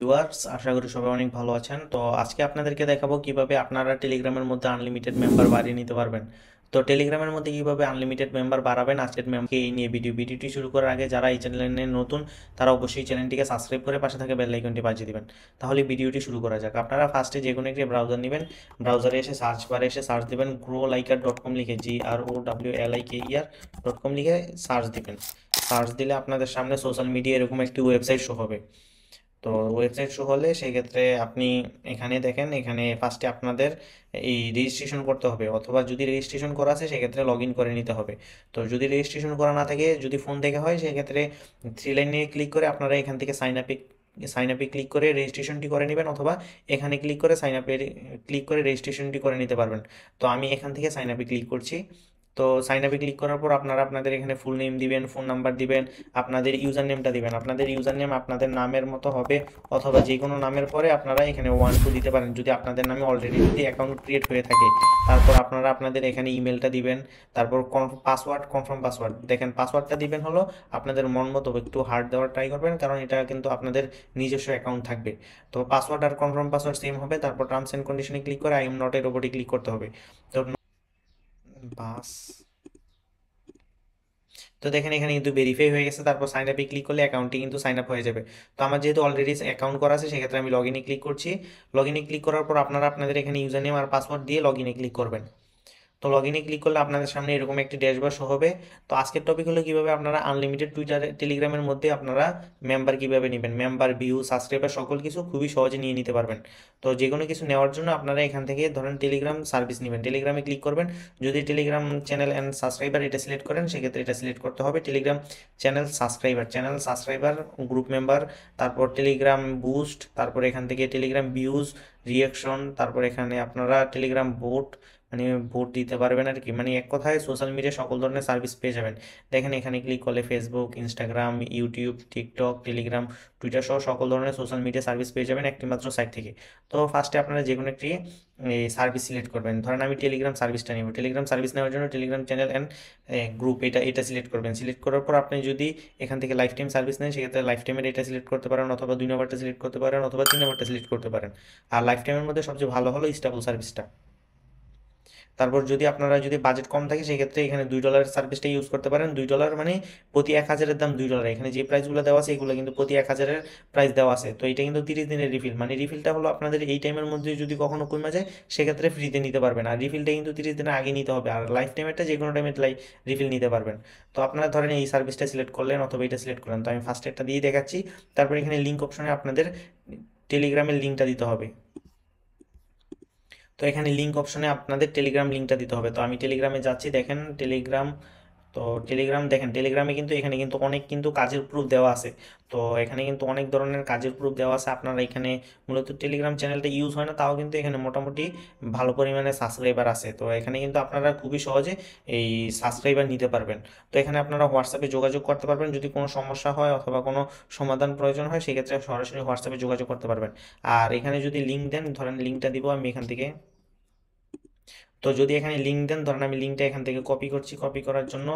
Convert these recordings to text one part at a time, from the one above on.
Viewers, আশা করি সবাই অনেক ভালো আছেন। তো আজকে আপনাদেরকে দেখাবো কিভাবে আপনারা টেলিগ্রামের মধ্যে আনলিমিটেড মেম্বার বাড়িয়ে নিতে পারবেন। তো টেলিগ্রামের মধ্যে কিভাবে আনলিমিটেড মেম্বার বাড়াবেন আজকের মেম্বারকে এই নিয়ে ভিডিওটি শুরু করার আগে যারা এই চ্যানেলে নতুন তারা অবশ্যই চ্যানেলটিকে সাবস্ক্রাইব করে পাশে থাকা বেল আইকনটি বাজিয়ে দিবেন। তাহলে ভিডিওটি শুরু করা যাক। আপনারা ফার্স্টে যে কোনো একটি ব্রাউজার নেবেন, ব্রাউজারে এসে সার্চ বারে এসে সার্চ দিবেন growliker.com লিখে, GROWLIKER.com লিখে সার্চ দিবেন। সার্চ দিলে আপনাদের সামনে সোশ্যাল মিডিয়া এরকম একটি ওয়েবসাইট শো হবে। তো ওয়েবসাইট শো হলে সেক্ষেত্রে আপনি এখানে দেখেন, এখানে ফার্স্টে আপনাদের এই রেজিস্ট্রেশন করতে হবে, অথবা যদি রেজিস্ট্রেশন করা আছে সেক্ষেত্রে লগ ইন করে নিতে হবে। তো যদি রেজিস্ট্রেশন করা না থাকে, যদি ফোন থেকে হয়, সেক্ষেত্রে থ্রি লাইনে ক্লিক করে আপনারা এখান থেকে সাইন আপে ক্লিক করে রেজিস্ট্রেশনটি করে নেবেন, অথবা এখানে ক্লিক করে ক্লিক করে রেজিস্ট্রেশনটি করে নিতে পারবেন। তো আমি এখান থেকে সাইন আপে ক্লিক করছি। তো সাইন আপে ক্লিক করার পর আপনারা আপনাদের এখানে ফুল নেম দিবেন, ফোন নাম্বার দিবেন, আপনাদের ইউজার নেমটা দিবেন। আপনাদের ইউজার নেম আপনাদের নামের মতো হবে, অথবা যে কোনো নামের পরে আপনারা এখানে 1 2 দিতে পারেন যদি আপনাদের নামে অলরেডি যদি অ্যাকাউন্ট ক্রিয়েট হয়ে থাকে। তারপর আপনারা আপনাদের এখানে ইমেলটা দিবেন। তারপর পাসওয়ার্ড, কনফার্ম পাসওয়ার্ড দেখেন, পাসওয়ার্ডটা দিবেন হলো আপনাদের মন মতো, একটু হার্ড দেওয়ার ট্রাই করবেন, কারণ এটা কিন্তু আপনাদের নিজস্ব অ্যাকাউন্ট থাকবে। তো পাসওয়ার্ড আর কনফার্ম পাসওয়ার্ড সেম হবে। তারপর টার্মস এন্ড কন্ডিশনে ক্লিক করে আই এম নট এর ওপরে ক্লিক করতে হবে। তো বাস তো দেখেন এখানে কিন্তু ভেরিফাই হয়ে গেছে। তারপর সাইন আপে ক্লিক করলে অ্যাকাউন্টটি কিন্তু সাইন আপ হয়ে যাবে। তো আমার যেহেতু অলরেডি অ্যাকাউন্ট করা আছে, সেক্ষেত্রে আমি লগ ইনে ক্লিক করছি। লগ ইনে ক্লিক করার পর আপনারা আপনাদের এখানে ইউজার নেম আর পাসওয়ার্ড দিয়ে লগ ইনে ক্লিক করবেন। তো লগ ইনে ক্লিক করলে আপনাদের সামনে এরকম একটি ড্যাশবোর্ড শো হবে। তো আজকের টপিক হলো কিভাবে আপনারা আনলিমিটেড টুইটার টেলিগ্রামের মধ্যে আপনারা মেম্বার কিভাবে নেবেন, মেম্বার ভিউ সাবস্ক্রাইবার সকল কিছু খুবই সহজে নিয়ে নিতে পারবেন। তো যে কোনো কিছু নেওয়ার জন্য আপনারা এখান থেকে ধরেন টেলিগ্রাম সার্ভিস নেবেন, টেলিগ্রামে ক্লিক করবেন। যদি টেলিগ্রাম চ্যানেল অ্যান্ড সাবস্ক্রাইবার এটা সিলেক্ট করেন, সেক্ষেত্রে এটা সিলেক্ট করতে হবে Telegram channel subscriber group member, তারপর টেলিগ্রাম বুস্ট, তারপর এখান থেকে টেলিগ্রাম ভিউজ রিয়াকশন, তারপর এখানে আপনারা টেলিগ্রাম বোট, মানে ভোট দিতে পারবেন আর কি, মানে এক কথায় সোশ্যাল মিডিয়া সকল ধরনের সার্ভিস পেয়ে যাবেন। দেখেন এখানে ক্লিক করলে Facebook, Instagram, YouTube, TikTok, Telegram, Twitter সহ সকল ধরনের সোশ্যাল মিডিয়া সার্ভিস পেয়ে যাবেন একটি মাত্র সাইট থেকে। তো ফার্স্টে আপনারা যে কোনো একটি সার্ভিস সিলেক্ট করবেন। ধরেন আমি টেলিগ্রাম সার্ভিসটা নেব। টেলিগ্রাম সার্ভিস নেওয়ার জন্য টেলিগ্রাম চ্যানেল অ্যান্ড গ্রুপ এটা সিলেক্ট করবেন। সিলেক্ট করার পর আপনি যদি এখান থেকে লাইফ টাইম সার্ভিস নেন, সেক্ষেত্রে লাইফ টাইমের এটা সিলেক্ট করতে পারেন, অথবা 2 নম্বরটা সিলেক্ট করতে পারেন, অথবা 3 নম্বরটা সিলেক্ট করতে পারেন। আর লাইফ টাইমের মধ্যে সবচেয়ে ভালো হলো স্টেবল সার্ভিসটা। তারপর যদি আপনারা যদি বাজেট কম থাকে, সেক্ষেত্রে এখানে $2 সার্ভিসটা ইউজ করতে পারেন। $2 মানে প্রতি 1000-এর দাম $2। এখানে যে প্রাইসগুলো দেওয়া আছে এগুলো কিন্তু প্রতি 1000-এর প্রাইস দেওয়া আছে। তো এটা কিন্তু 30 দিনের রিফিল, মানে রিফিলটা হলো আপনাদের এই টাইমের মধ্যে যদি কখনো কমে যায়, সেক্ষেত্রে ফ্রিতে নিতে পারবেন। আর রিফিলটা কিন্তু 30 দিনের আগে নিতে হবে। আর লাইফ টাইমেরটা যে কোনো টাইমে রিফিল নিতে পারবেন। তো আপনারা ধরেন এই সার্ভিসটা সিলেক্ট করলেন, অথবা এটা সিলেক্ট করলেন। তো আমি ফার্স্ট একটা দিয়ে দেখাচ্ছি। তারপর এখানে লিঙ্ক অপশনে আপনাদের টেলিগ্রামের লিঙ্কটা দিতে হবে। তো এখানে লিঙ্ক অপশনে আপনাদের টেলিগ্রাম লিঙ্কটা দিতে হবে। তো আমি টেলিগ্রামে যাচ্ছি, দেখেন টেলিগ্রাম। তো টেলিগ্রাম দেখেন, টেলিগ্রামে কিন্তু এখানে কিন্তু অনেক কিন্তু কাজের প্রুফ দেওয়া আছে। তো এখানে কিন্তু অনেক ধরনের কাজের প্রুফ দেওয়া আছে। আপনারা এখানে মূলত টেলিগ্রাম চ্যানেলটা ইউজ হয় না, তাও কিন্তু এখানে মোটামুটি ভালো পরিমাণে সাবস্ক্রাইবার আছে। তো এখানে কিন্তু আপনারা খুবই সহজে এই সাবস্ক্রাইবার নিতে পারবেন। তো এখানে আপনারা হোয়াটসঅ্যাপে যোগাযোগ করতে পারবেন যদি কোনো সমস্যা হয়, অথবা কোনো সমাধান প্রয়োজন হয়, সেক্ষেত্রে সরাসরি হোয়াটসঅ্যাপে যোগাযোগ করতে পারবেন। আর এখানে যদি লিঙ্ক দেন, ধরেন লিঙ্কটা দিব আমি এখান থেকে। তো যদি এখানে লিঙ্ক দেন, ধরেন আমি লিঙ্কটা এখান থেকে কপি করছি, কপি করার জন্য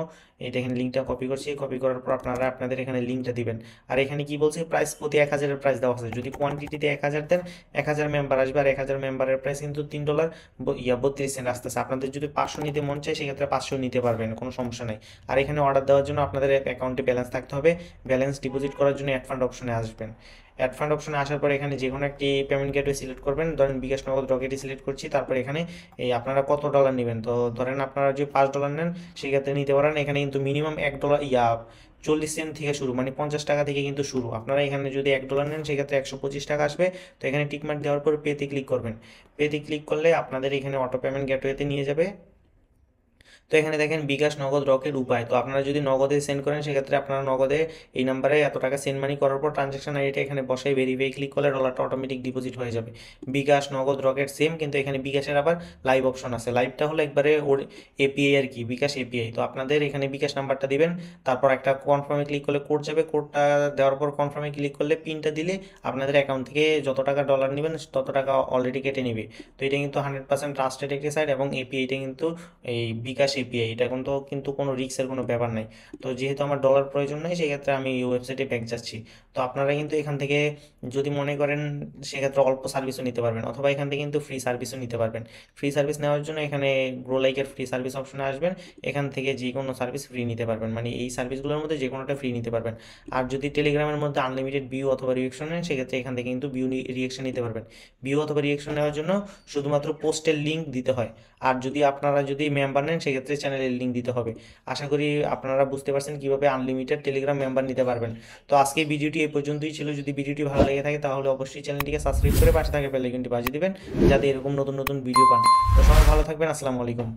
এটা এখানে লিঙ্কটা কপি করছি। কপি করার পর আপনারা আপনাদের এখানে লিঙ্কটা দিবেন। আর এখানে কি বলছে, প্রাইস প্রতি 1000-এর প্রাইস দেওয়া আছে। যদি কোয়ান্টিটিতে 1000 দেন, 1000 মেম্বার আসবে। আর 1000 মেম্বারের প্রাইস কিন্তু $3 32 সেন্ট আসতেছে। আপনাদের যদি 500 নিতে মন চায়, সেক্ষেত্রে 500 নিতে পারবেন, কোনো সমস্যা নাই। আর এখানে অর্ডার দেওয়ার জন্য আপনাদের অ্যাকাউন্টে ব্যালেন্স থাকতে হবে। ব্যালেন্স ডিপোজিট করার জন্য অ্যাড ফান্ড অপশনে আসবেন। অ্যাড ফান্ড অপশনে আসার পর এখানে যে কোনো একটি পেমেন্ট গেটওয়ে সিলেক্ট করবেন। ধরেন বিকাশ, নগদ, রকেটই সিলেক্ট করছি। তারপর এখানে এই আপনারা কত ডলার নেবেন। তো ধরেন আপনারা যদি $5 নেন, সেক্ষেত্রে নিতে পারেন। এখানে কিন্তু মিনিমাম $1 40 সেন্ট থেকে শুরু, মানে 50 টাকা থেকে কিন্তু শুরু। আপনারা এখানে যদি $1 নেন, সেক্ষেত্রে 125 টাকা আসবে। তো এখানে টিকমার্ক দেওয়ার পর পেতে ক্লিক করবেন। পেতে ক্লিক করলে আপনাদের এখানে অটো পেমেন্ট গেটওয়েতে নিয়ে যাবে। তো এখানে দেখেন বিকাশ, নগদ, রকেট, উপায়। তো আপনারা যদি নগদে সেন্ড করেন, সেক্ষেত্রে আপনারা নগদে এই নাম্বারে এত টাকা সেন্ড মানি করার পর ট্রানজ্যাকশন আইডিটা এখানে বসাই ভেরিফাই ক্লিক করলে ডলারটা অটোমেটিক ডিপোজিট হয়ে যাবে। বিকাশ, নগদ, রকেট সেম, কিন্তু এখানে বিকাশের আবার লাইভ অপশন আছে। লাইভটা হলো একবারে ওর এপিআই আর কি, বিকাশ এপিআই। তো আপনাদের এখানে বিকাশ নাম্বারটা দিবেন। তারপর একটা কনফার্মে ক্লিক করলে কোড যাবে। কোডটা দেওয়ার পর কনফার্মে ক্লিক করলে পিনটা দিলে আপনাদের অ্যাকাউন্ট থেকে যত টাকা ডলার নেবেন তত টাকা অলরেডি কেটে নেবে। তো এটা কিন্তু 100% ট্রাস্টেড একটি সাইট, এবং এপিআইটা কিন্তু এই বিকাশ এপিআই, এটা কিন্তু কোনো রিস্কের কোনো ব্যাপার নাই। তো যেহেতু আমার ডলার প্রয়োজন নেই, সেক্ষেত্রে আমি এই ওয়েবসাইটে ব্যাক যাচ্ছি। তো আপনারা কিন্তু এখান থেকে যদি মনে করেন সেক্ষেত্রে অল্প সার্ভিসও নিতে পারবেন, অথবা এখান থেকে কিন্তু ফ্রি সার্ভিসও নিতে পারবেন। ফ্রি সার্ভিস নেওয়ার জন্য এখানে গ্রো লাইকের ফ্রি সার্ভিস অপশনে আসবেন, এখান থেকে যে কোনো সার্ভিস ফ্রি নিতে পারবেন, মানে এই সার্ভিসগুলোর মধ্যে যে কোনোটা ফ্রি নিতে পারবেন। আর যদি টেলিগ্রামের মধ্যে আনলিমিটেড ভিউ অথবা রিয়েকশন নেন, সেক্ষেত্রে এখান থেকে কিন্তু রিয়েকশন নিতে পারবেন। ভিউ অথবা রিয়েকশন নেওয়ার জন্য শুধুমাত্র পোস্টের লিঙ্ক দিতে হয়। আর যদি আপনারা যদি মেম্বার নেন, সেক্ষেত্রে চ্যানেলের লিঙ্ক দিতে হবে। আশা করি আপনারা বুঝতে পারছেন কিভাবে আনলিমিটেড টেলিগ্রাম মেম্বার নিতে পারবেন। তো আজকে ভিডিওটি এই পর্যন্তই ছিল। যদি ভিডিওটি ভালো লেগে থাকে তাহলে অবশ্যই চ্যানেলটিকে সাবস্ক্রাইব করে পাশে থাকা বেল আইকনটি বাজিয়ে দিবেন, যাতে এরকম নতুন নতুন ভিডিও পান। তো সবাই ভালো থাকবেন। আসসালামু আলাইকুম।